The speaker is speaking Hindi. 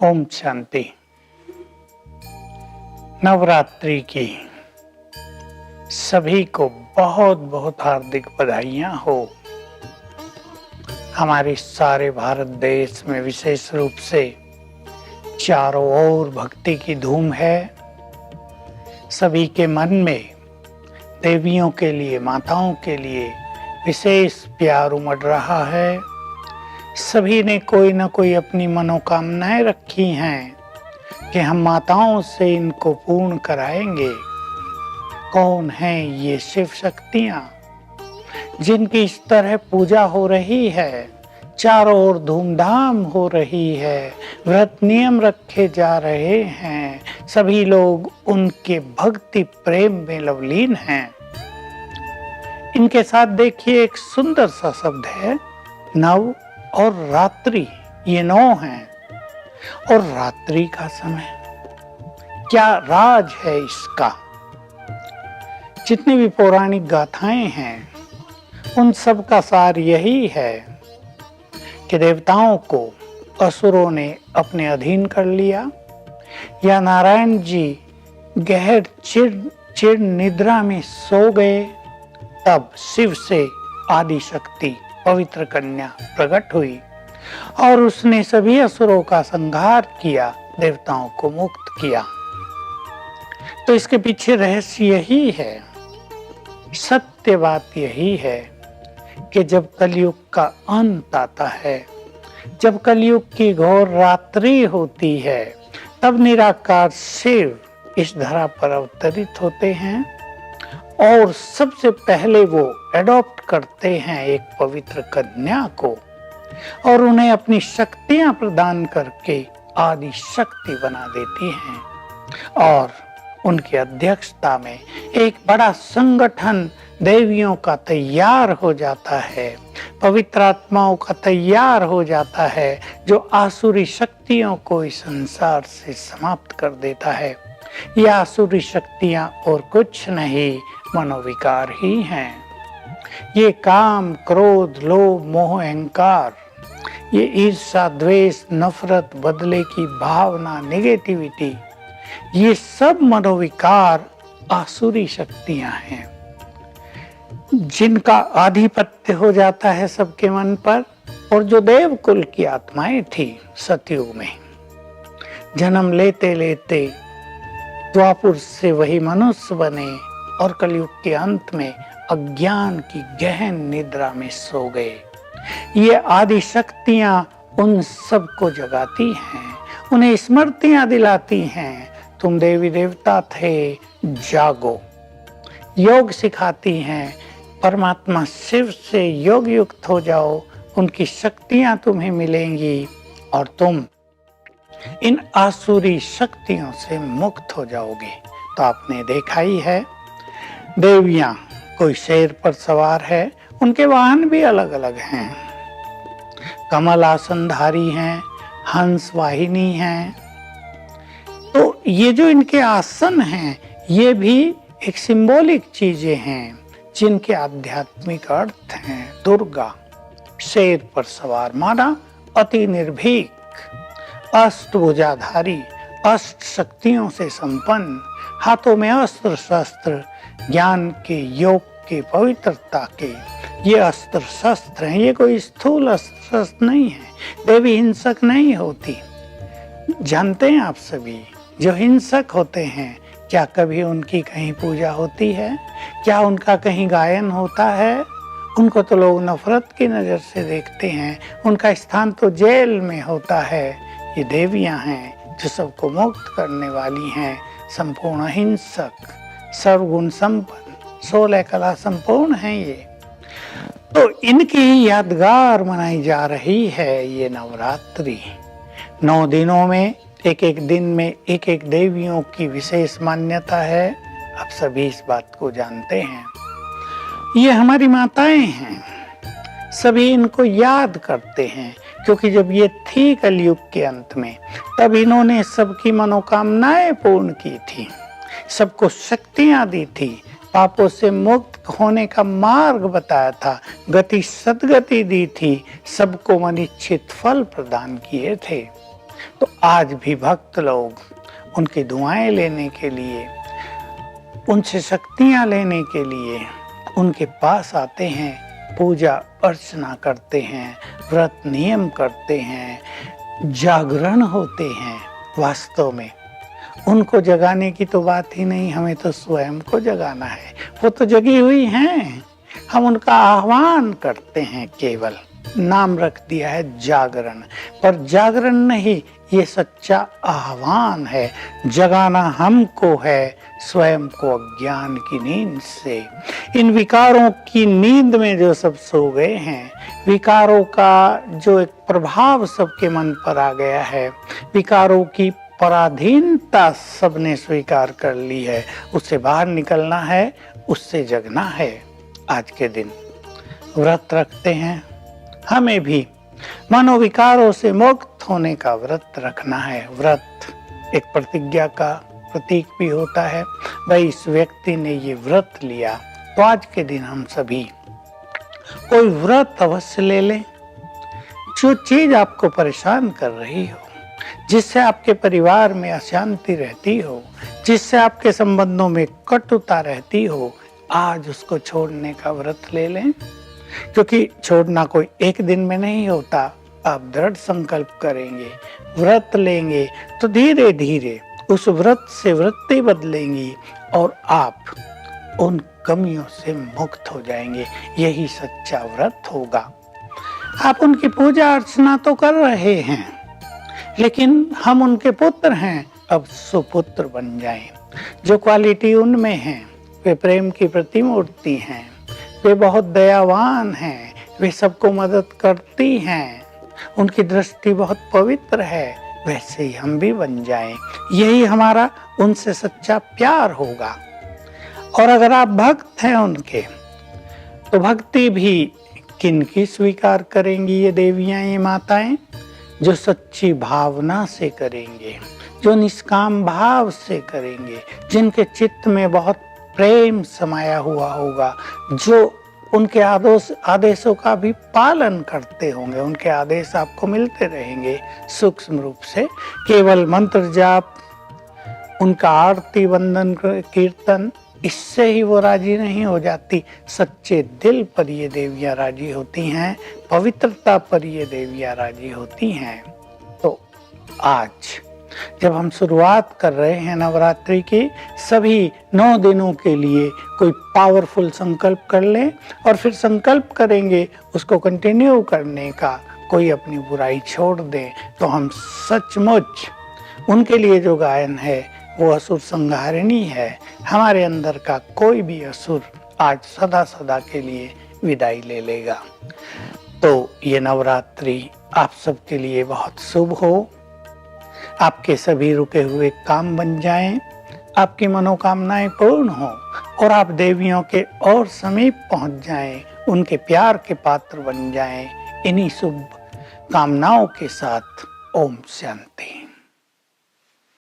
ओम शांति। नवरात्रि की सभी को बहुत बहुत हार्दिक बधाइयाँ हो। हमारे सारे भारत देश में विशेष रूप से चारों ओर भक्ति की धूम है। सभी के मन में देवियों के लिए, माताओं के लिए विशेष प्यार उमड़ रहा है। सभी ने कोई न कोई अपनी मनोकामनाएं रखी हैं कि हम माताओं से इनको पूर्ण कराएंगे। कौन हैं ये शिव शक्तियां जिनकी इस तरह पूजा हो रही है, चारों ओर धूमधाम हो रही है, व्रत नियम रखे जा रहे हैं, सभी लोग उनके भक्ति प्रेम में लवलीन हैं। इनके साथ देखिए एक सुंदर सा शब्द है नव और रात्रि। ये 9 हैं और रात्रि का समय क्या राज है इसका। जितनी भी पौराणिक गाथाएं हैं उन सब का सार यही है कि देवताओं को असुरों ने अपने अधीन कर लिया या नारायण जी गहर चिर निद्रा में सो गए, तब शिव से आदि शक्ति पवित्र कन्या प्रकट हुई और उसने सभी असुरों का संहार किया, देवताओं को मुक्त किया। तो इसके पीछे रहस्य यही है, सत्य बात यही है कि जब कलयुग का अंत आता है, जब कलयुग की घोर रात्रि होती है, तब निराकार शिव इस धरा पर अवतरित होते हैं और सबसे पहले वो एडॉप्ट करते हैं एक पवित्र कन्या को और उन्हें अपनी शक्तियां प्रदान करके आदि शक्ति बना देती हैं। और उनकी अध्यक्षता में एक बड़ा संगठन देवियों का तैयार हो जाता है, पवित्र आत्माओं का तैयार हो जाता है, जो आसुरी शक्तियों को इस संसार से समाप्त कर देता है। ये आसुरी शक्तियां और कुछ नहीं, मनोविकार ही हैं। ये काम, क्रोध, लोभ, मोह, अहंकार, ये ईर्ष्या, द्वेष, नफरत, बदले की भावना, नेगेटिविटी, ये सब मनोविकार आसुरी शक्तियां हैं जिनका आधिपत्य हो जाता है सबके मन पर। और जो देव कुल की आत्माएं थी सतयुग में, जन्म लेते लेते द्वापुर से वही मनुष्य बने और कलयुग के अंत में अज्ञान की गहन निद्रा में सो गए। ये आदि शक्तियां उन सबको जगाती हैं, उन्हें स्मृतियां दिलाती हैं, तुम देवी देवता थे, जागो। योग सिखाती हैं, परमात्मा शिव से योग युक्त हो जाओ, उनकी शक्तियां तुम्हें मिलेंगी और तुम इन आसुरी शक्तियों से मुक्त हो जाओगे। तो आपने देखा ही है, देवियां कोई शेर पर सवार है, उनके वाहन भी अलग अलग हैं। कमल आसनधारी हैं, हंस वाहिनी हैं। तो ये जो इनके आसन हैं, ये भी एक सिंबॉलिक चीजें हैं जिनके आध्यात्मिक अर्थ हैं। दुर्गा शेर पर सवार माना अति निर्भीक, अष्टभुजाधारी, अष्ट शक्तियों से संपन्न, हाथों में अस्त्र शस्त्र, ज्ञान के, योग के, पवित्रता के ये अस्त्र शस्त्र हैं। ये कोई स्थूल अस्त्र शस्त्र नहीं है। देवी हिंसक नहीं होती। जानते हैं आप सभी, जो हिंसक होते हैं, क्या कभी उनकी कहीं पूजा होती है? क्या उनका कहीं गायन होता है? उनको तो लोग नफरत की नजर से देखते हैं। उनका स्थान तो जेल में होता है। ये देवियां हैं जो सबको मुक्त करने वाली हैं, संपूर्ण अहिंसक, सर्वगुण संपन्न, 16 कला संपूर्ण हैं ये। तो इनकी ही यादगार मनाई जा रही है ये नवरात्रि। 9 दिनों में एक एक दिन में एक एक देवियों की विशेष मान्यता है। आप सभी इस बात को जानते हैं। ये हमारी माताएं हैं, सभी इनको याद करते हैं क्योंकि जब ये थी कलयुग के अंत में, तब इन्होंने सबकी मनोकामनाएं पूर्ण की थी, सबको शक्तियां दी थी, पापों से मुक्त होने का मार्ग बताया था, गति सद्गति दी थी, सबको मनिच्छित फल प्रदान किए थे। तो आज भी भक्त लोग उनकी दुआएं लेने के लिए, उनसे शक्तियां लेने के लिए उनके पास आते हैं, पूजा अर्चना करते हैं, व्रत नियम करते हैं, जागरण होते हैं। वास्तव में उनको जगाने की तो बात ही नहीं, हमें तो स्वयं को जगाना है। वो तो जगी हुई हैं, हम उनका आह्वान करते हैं। केवल नाम रख दिया है जागरण, पर जागरण नहीं, ये सच्चा आह्वान है। जगाना हमको है, स्वयं को अज्ञान की नींद से। इन विकारों की नींद में जो सब सो गए हैं, विकारों का जो एक प्रभाव सबके मन पर आ गया है, विकारों की पराधीनता सबने स्वीकार कर ली है, उससे बाहर निकलना है, उससे जगना है। आज के दिन व्रत रखते हैं, हमें भी मनोविकारों से मुक्त होने का व्रत रखना है। व्रत एक प्रतिज्ञा का प्रतीक भी होता है। भाई इस व्यक्ति ने ये व्रत लिया, तो आज के दिन हम सभी कोई व्रत अवश्य ले लें। जो चीज आपको परेशान कर रही हो, जिससे आपके परिवार में अशांति रहती हो, जिससे आपके संबंधों में कटुता रहती हो, आज उसको छोड़ने का व्रत ले लें। क्योंकि छोड़ना कोई एक दिन में नहीं होता। आप दृढ़ संकल्प करेंगे, व्रत लेंगे, तो धीरे धीरे उस व्रत से वृत्ति बदलेंगी और आप उन कमियों से मुक्त हो जाएंगे। यही सच्चा व्रत होगा। आप उनकी पूजा अर्चना तो कर रहे हैं, लेकिन हम उनके पुत्र हैं, अब सुपुत्र बन जाएं। जो क्वालिटी उनमें है, वे प्रेम की प्रतिमूर्ति हैं, वे बहुत दयावान हैं, वे सबको मदद करती हैं, उनकी दृष्टि बहुत पवित्र है, वैसे ही हम भी बन जाएं। यही हमारा उनसे सच्चा प्यार होगा। और अगर आप भक्त हैं उनके, तो भक्ति भी किनकी स्वीकार करेंगी ये देवियां, ये माताएं? जो सच्ची भावना से करेंगे, जो निष्काम भाव से करेंगे, जिनके चित्त में बहुत प्रेम समाया हुआ होगा, जो उनके आदेशों का भी पालन करते होंगे। उनके आदेश आपको मिलते रहेंगे सूक्ष्म रूप से। केवल मंत्र जाप, उनका आरती वंदन कीर्तन, इससे ही वो राजी नहीं हो जाती। सच्चे दिल पर ये देवियां राजी होती हैं, पवित्रता पर ये देवियां राजी होती हैं। तो आज जब हम शुरुआत कर रहे हैं नवरात्रि की, सभी 9 दिनों के लिए कोई पावरफुल संकल्प कर लें और फिर संकल्प करेंगे उसको कंटिन्यू करने का। कोई अपनी बुराई छोड़ दे, तो हम सचमुच उनके लिए जो गायन है वो असुर संहारिणी है। हमारे अंदर का कोई भी असुर आज सदा सदा के लिए विदाई ले लेगा। तो ये नवरात्रि आप सबके लिए बहुत शुभ हो। आपके सभी रुके हुए काम बन जाएं, आपकी मनोकामनाएं पूर्ण हो और आप देवियों के और समीप पहुंच जाएं, उनके प्यार के पात्र बन जाएं। इन्हीं शुभ कामनाओं के साथ ओम शांति।